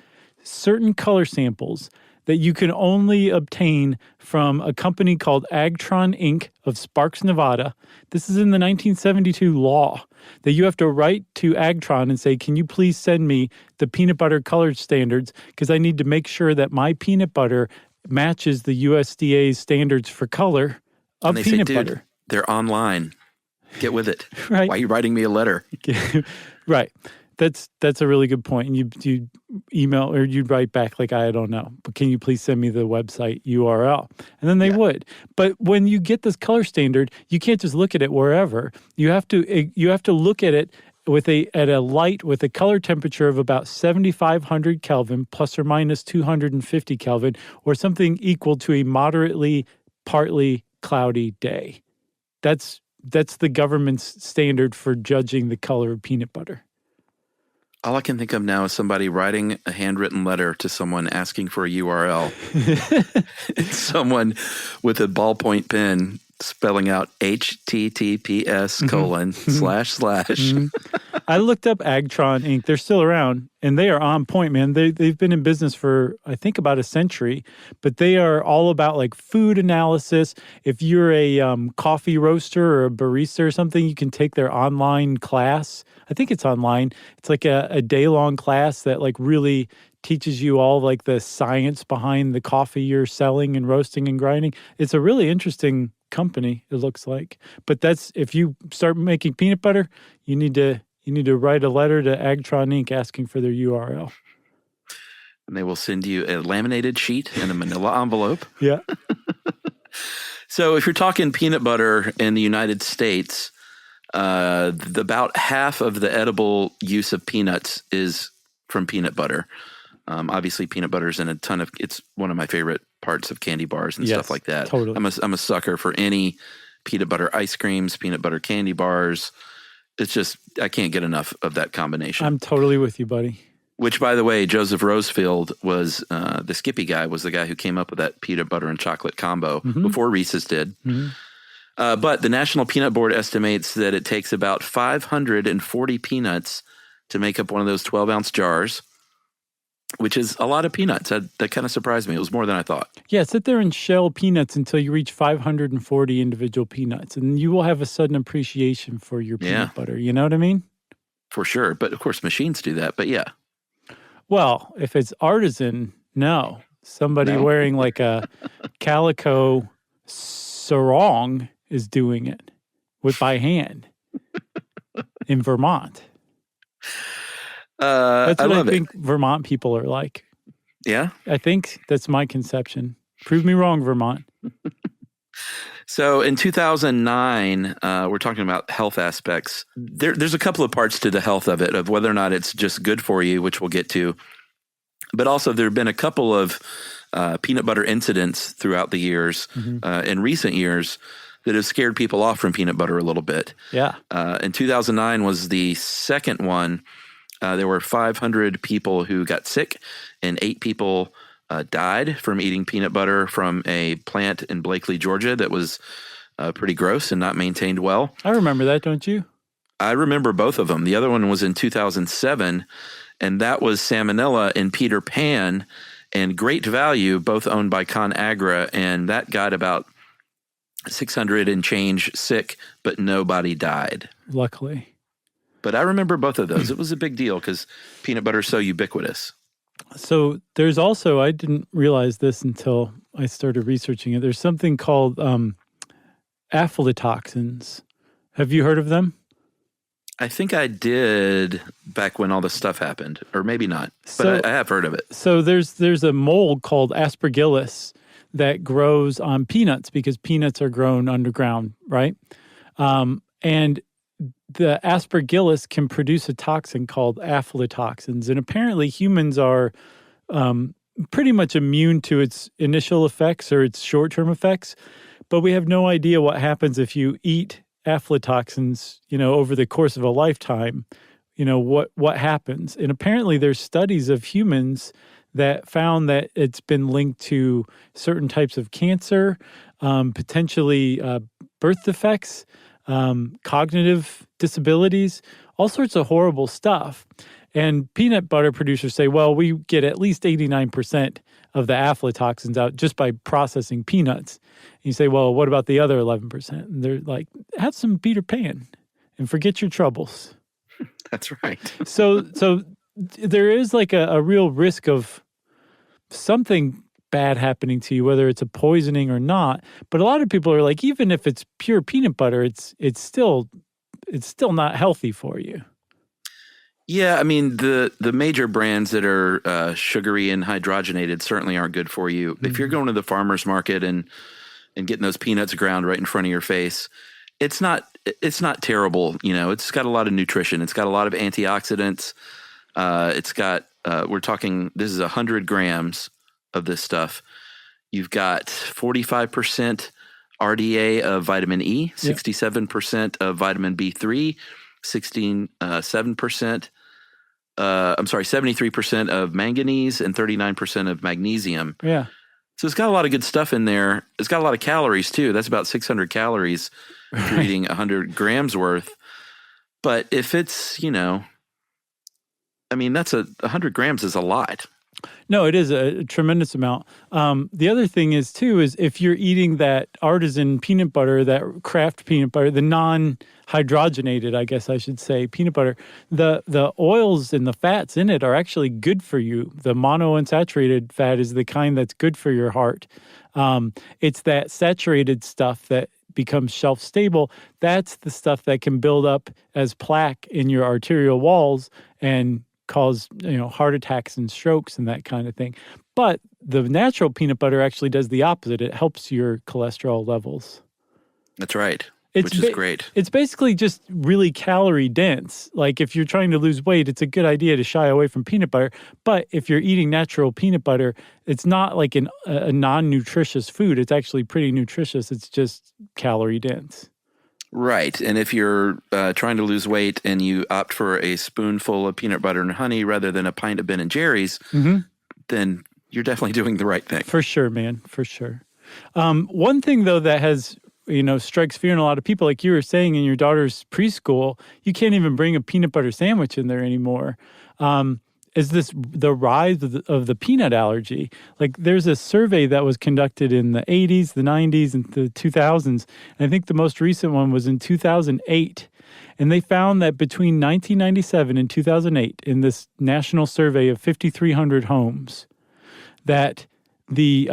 certain color samples that you can only obtain from a company called Agtron Inc. of Sparks, Nevada. This is in the 1972 law that you have to write to Agtron and say, can you please send me the peanut butter color standards because I need to make sure that my peanut butter matches the USDA's standards for color of and they peanut say, dude, butter. They're online. Get with it. Right. Why are you writing me a letter? Right. That's a really good point. And you email or you'd write back like, I don't know, but can you please send me the website URL? And then they would. But when you get this color standard, you can't just look at it wherever. You have to look at it at a light with a color temperature of about 7,500 Kelvin plus or minus 250 Kelvin, or something equal to a moderately partly cloudy day. That's the government's standard for judging the color of peanut butter. All I can think of now is somebody writing a handwritten letter to someone asking for a URL. Someone with a ballpoint pen spelling out HTTPS : // I looked up Agtron Inc. They're still around, and they are on point, man. They've been in business for, I think, about a century, but they are all about like food analysis. If you're a coffee roaster or a barista or something, you can take their online class. I think it's online. It's like a day-long class that like really teaches you all like the science behind the coffee you're selling and roasting and grinding. It's a really interesting company, it looks like. But that's, if you start making peanut butter, you need to write a letter to Agtron Inc. asking for their URL. And they will send you a laminated sheet in a manila envelope. Yeah. So if you're talking peanut butter in the United States, about half of the edible use of peanuts is from peanut butter. Obviously, peanut butter is in a ton of. It's one of my favorite parts of candy bars and stuff like that. Totally. I'm a sucker for any peanut butter ice creams, peanut butter candy bars. It's just I can't get enough of that combination. I'm totally with you, buddy. Which, by the way, Joseph Rosefield was the Skippy guy, was the guy who came up with that peanut butter and chocolate combo before Reese's did. But the National Peanut Board estimates that it takes about 540 peanuts to make up one of those 12-ounce jars, which is a lot of peanuts. That kind of surprised me. It was more than I thought. Yeah, sit there and shell peanuts until you reach 540 individual peanuts, and you will have a sudden appreciation for your peanut butter. You know what I mean? For sure. But, of course, machines do that. But, yeah. Well, if it's artisan, no. Somebody wearing like a calico sarong is doing it by hand in Vermont. That's what I think Vermont people are like. Yeah? I think that's my conception. Prove me wrong, Vermont. So in 2009, we're talking about health aspects. There's a couple of parts to the health of it, of whether or not it's just good for you, which we'll get to. But also there have been a couple of peanut butter incidents throughout the years, in recent years, that have scared people off from peanut butter a little bit. Yeah. In 2009 was the second one. There were 500 people who got sick, and 8 people died from eating peanut butter from a plant in Blakely, Georgia that was pretty gross and not maintained well. I remember that, don't you? I remember both of them. The other one was in 2007, and that was salmonella in Peter Pan and Great Value, both owned by ConAgra, and that got about 600 and change sick, but nobody died. Luckily. But I remember both of those. It was a big deal because peanut butter is so ubiquitous. So there's also, I didn't realize this until I started researching it. There's something called aflatoxins. Have you heard of them? I think I did back when all this stuff happened, or maybe not, but I have heard of it. So there's a mold called aspergillus that grows on peanuts because peanuts are grown underground, right? And the aspergillus can produce a toxin called aflatoxins. And apparently humans are pretty much immune to its initial effects or its short-term effects. But we have no idea what happens if you eat aflatoxins, over the course of a lifetime. What happens. And apparently there's studies of humans that found that it's been linked to certain types of cancer, potentially birth defects, cognitive disabilities, all sorts of horrible stuff. And peanut butter producers say, well, we get at least 89% of the aflatoxins out just by processing peanuts. And you say, well, what about the other 11%? And they're like, have some Peter Pan and forget your troubles. That's right. So there is like a real risk of something bad happening to you, whether it's a poisoning or not. But a lot of people are like, even if it's pure peanut butter, it's still not healthy for you. Yeah, I mean, the major brands that are sugary and hydrogenated certainly aren't good for you. Mm-hmm. If you're going to the farmer's market and getting those peanuts ground right in front of your face, it's not terrible. It's got a lot of nutrition. It's got a lot of antioxidants. It's got we're talking, this is 100 grams of this stuff. You've got 45% RDA of vitamin E, 67% of vitamin B3, 73% of manganese, and 39% of magnesium. Yeah. So it's got a lot of good stuff in there. It's got a lot of calories too. That's about 600 calories if you're eating 100 grams worth. But if it's, that's 100 grams is a lot. No, it is a tremendous amount. The other thing is, too, is if you're eating that artisan peanut butter, that craft peanut butter, the non-hydrogenated, I guess I should say, peanut butter, the oils and the fats in it are actually good for you. The monounsaturated fat is the kind that's good for your heart. It's that saturated stuff that becomes shelf stable. That's the stuff that can build up as plaque in your arterial walls and cause, heart attacks and strokes and that kind of thing. But the natural peanut butter actually does the opposite. It helps your cholesterol levels. That's right, which is great. It's basically just really calorie dense. Like if you're trying to lose weight, it's a good idea to shy away from peanut butter. But if you're eating natural peanut butter, it's not like a non-nutritious food. It's actually pretty nutritious. It's just calorie dense. Right. And if you're trying to lose weight and you opt for a spoonful of peanut butter and honey rather than a pint of Ben & Jerry's, then you're definitely doing the right thing. For sure, man. For sure. One thing, though, that has, strikes fear in a lot of people, like you were saying in your daughter's preschool, you can't even bring a peanut butter sandwich in there anymore. Is the rise of the peanut allergy. Like there's a survey that was conducted in the 80s, the 90s, and the 2000s. And I think the most recent one was in 2008. And they found that between 1997 and 2008, in this national survey of 5,300 homes, that the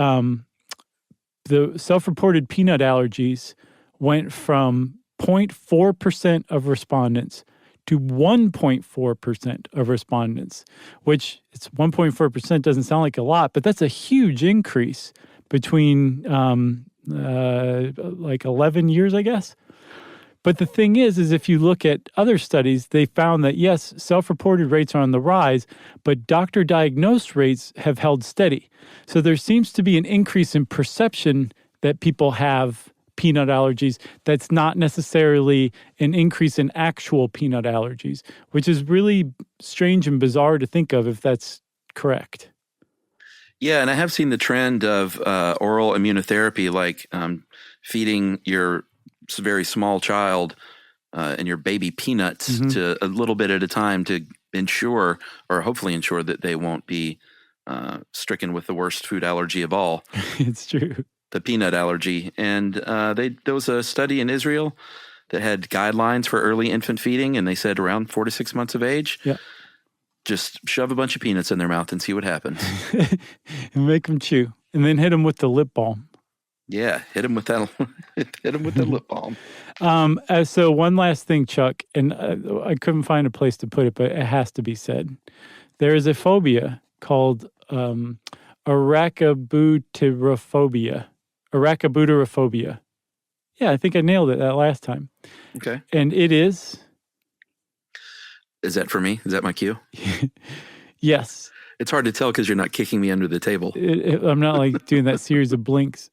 self-reported peanut allergies went from 0.4% of respondents to 1.4% of respondents, which it's 1.4% doesn't sound like a lot, but that's a huge increase between like 11 years, I guess. But the thing is if you look at other studies, they found that, yes, self-reported rates are on the rise, but doctor-diagnosed rates have held steady. So there seems to be an increase in perception that people have peanut allergies that's not necessarily an increase in actual peanut allergies, which is really strange and bizarre to think of if that's correct. Yeah, and I have seen the trend of oral immunotherapy, like feeding your very small child and your baby peanuts to a little bit at a time to ensure, or hopefully ensure, that they won't be stricken with the worst food allergy of all. It's true. The peanut allergy. And there was a study in Israel that had guidelines for early infant feeding, and they said around 4 to 6 months of age, just shove a bunch of peanuts in their mouth and see what happens. And make them chew. And then hit them with the lip balm. Yeah, hit them with that. Hit them with the lip balm. So one last thing, Chuck, and I couldn't find a place to put it, but it has to be said. There is a phobia called arachibutyrophobia. Arachibutyrophobia. Yeah, I think I nailed it that last time. Okay. And it is... Is that for me? Is that my cue? Yes. It's hard to tell because you're not kicking me under the table. I'm not like doing that series of blinks.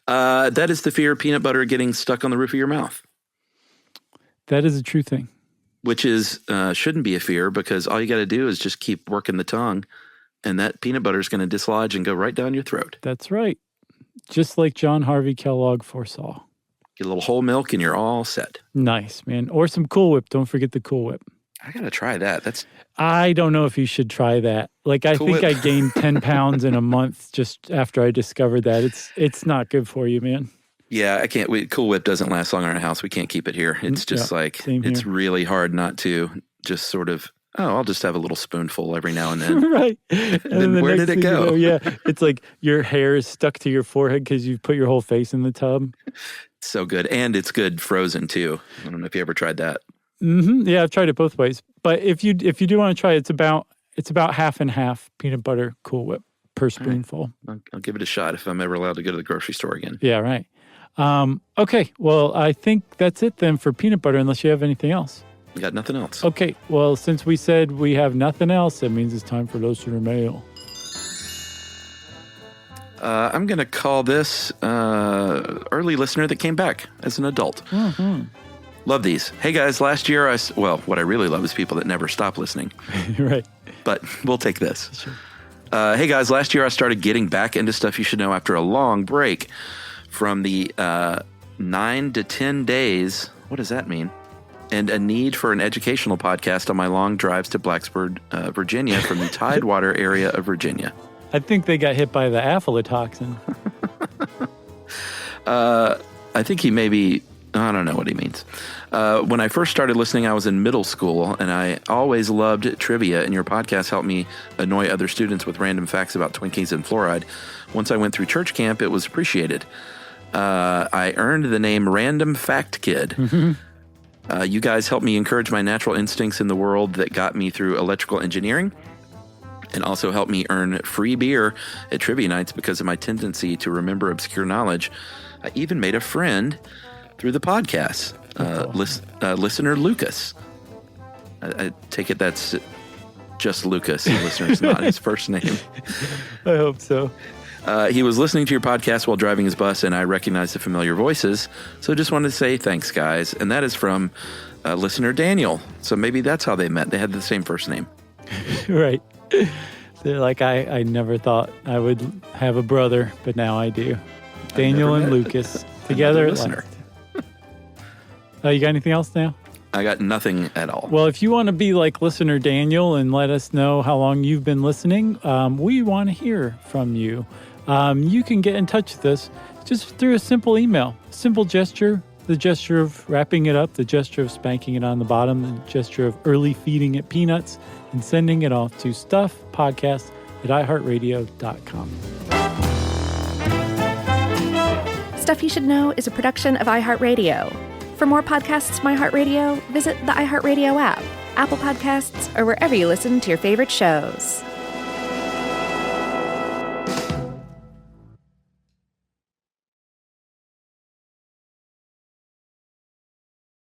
That is the fear of peanut butter getting stuck on the roof of your mouth. That is a true thing. Which is shouldn't be a fear, because all you got to do is just keep working the tongue, and that peanut butter is going to dislodge and go right down your throat. That's right. Just like John Harvey Kellogg foresaw. Get a little whole milk and you're all set. Nice, man. Or some Cool Whip. Don't forget the Cool Whip. I got to try that. I don't know if you should try that. Like, I think I gained 10 pounds in a month just after I discovered that. It's not good for you, man. Yeah, I can't. Cool Whip doesn't last long in our house. We can't keep it here. It's just it's really hard not to just sort of, I'll just have a little spoonful every now and then. Right. And then where did it go? It's like your hair is stuck to your forehead because you put your whole face in the tub. So good. And it's good frozen too. I don't know if you ever tried that. Yeah, I've tried it both ways. But if you do want to try it, it's about half and half peanut butter Cool Whip per spoonful. Right. I'll give it a shot if I'm ever allowed to go to the grocery store again. Yeah, right. Okay, well, I think that's it then for peanut butter, unless you have anything else. You got nothing else. Okay, well, since we said we have nothing else, that means it's time for listener mail. I'm going to call this early listener that came back as an adult. Mm-hmm. Love these. Hey guys, last year what I really love is people that never stop listening. Right. But we'll take this. Sure. Hey guys, last year I started getting back into stuff you should know after a long break from the 9 to 10 days. What does that mean? and a need for an educational podcast on my long drives to Blacksburg, Virginia from the Tidewater area of Virginia. I think they got hit by the aflatoxin. I think he maybe, I don't know what he means. When I first started listening, I was in middle school, and I always loved trivia, and your podcast helped me annoy other students with random facts about Twinkies and fluoride. Once I went through church camp, it was appreciated. I earned the name Random Fact Kid. Mm-hmm. You guys helped me encourage my natural instincts in the world that got me through electrical engineering, and also helped me earn free beer at trivia nights because of my tendency to remember obscure knowledge. I even made a friend through the podcast, listener Lucas. I take it that's just Lucas, listener's not his first name. I hope so. He was listening to your podcast while driving his bus, and I recognized the familiar voices. So just wanted to say thanks, guys. And that is from listener Daniel. So maybe that's how they met. They had the same first name. Right. They're like, I never thought I would have a brother, but now I do. Daniel and Lucas together at last. You got anything else now? I got nothing at all. Well, if you want to be like listener Daniel and let us know how long you've been listening, we want to hear from you. You can get in touch with us just through a simple email, simple gesture, the gesture of wrapping it up, the gesture of spanking it on the bottom, the gesture of early feeding it peanuts, and sending it off to stuffpodcast@iHeartRadio.com. Stuff You Should Know is a production of iHeartRadio. For more podcasts from iHeartRadio, visit the iHeartRadio app, Apple Podcasts, or wherever you listen to your favorite shows.